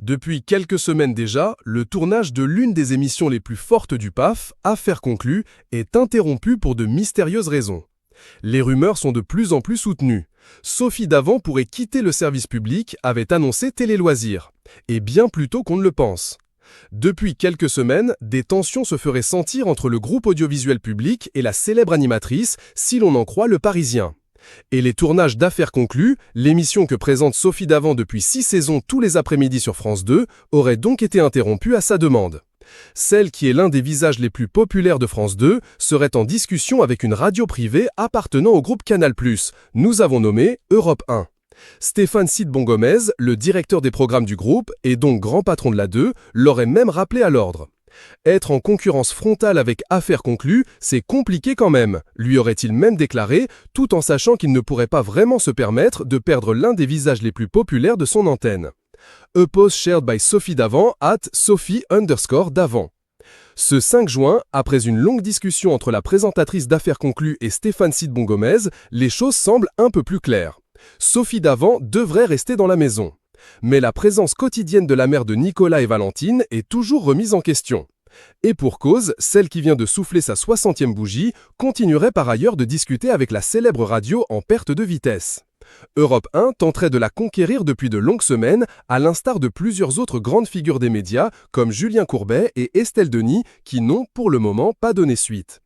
Depuis quelques semaines déjà, le tournage de l'une des émissions les plus fortes du PAF, Affaires conclues, est interrompu pour de mystérieuses raisons. Les rumeurs sont de plus en plus soutenues. Sophie Davant pourrait quitter le service public, avait annoncé Télé Loisirs. Et bien plus tôt qu'on ne le pense. Depuis quelques semaines, des tensions se feraient sentir entre le groupe audiovisuel public et la célèbre animatrice, si l'on en croit Le Parisien. Et les tournages d'Affaires conclues, l'émission que présente Sophie Davant depuis 6 saisons tous les après-midi sur France 2, auraient donc été interrompus à sa demande. Celle qui est l'un des visages les plus populaires de France 2 serait en discussion avec une radio privée appartenant au groupe Canal+, nous avons nommé Europe 1. Stéphane Sidbon-Gomez, le directeur des programmes du groupe, et donc grand patron de la 2, l'aurait même rappelé à l'ordre. Être en concurrence frontale avec Affaires conclues, c'est compliqué quand même, lui aurait-il même déclaré, tout en sachant qu'il ne pourrait pas vraiment se permettre de perdre l'un des visages les plus populaires de son antenne. A post shared by Sophie Davant at Sophie_Davant. Ce 5 juin, après une longue discussion entre la présentatrice d'Affaires conclues et Stéphane Sidbon-Gomez, les choses semblent un peu plus claires. Sophie Davant devrait rester dans la maison. Mais la présence quotidienne de la mère de Nicolas et Valentine est toujours remise en question. Et pour cause, celle qui vient de souffler sa 60e bougie continuerait par ailleurs de discuter avec la célèbre radio en perte de vitesse. Europe 1 tenterait de la conquérir depuis de longues semaines, à l'instar de plusieurs autres grandes figures des médias, comme Julien Courbet et Estelle Denis, qui n'ont pour le moment pas donné suite.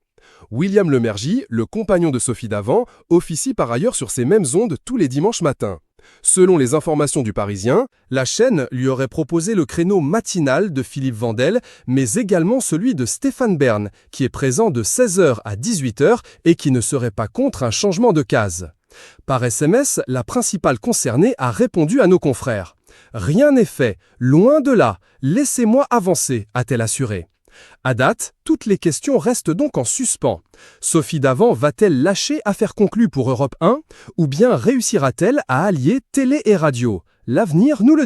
William Lemergy, le compagnon de Sophie Davant, officie par ailleurs sur ces mêmes ondes tous les dimanches matins. Selon les informations du Parisien, la chaîne lui aurait proposé le créneau matinal de Philippe Vandel, mais également celui de Stéphane Bern, qui est présent de 16h à 18h et qui ne serait pas contre un changement de case. Par SMS, la principale concernée a répondu à nos confrères. « Rien n'est fait, loin de là, laissez-moi avancer », a-t-elle assuré. À date, toutes les questions restent donc en suspens. Sophie Davant va-t-elle lâcher Affaires conclues pour Europe 1 ou bien réussira-t-elle à allier télé et radio? L'avenir nous le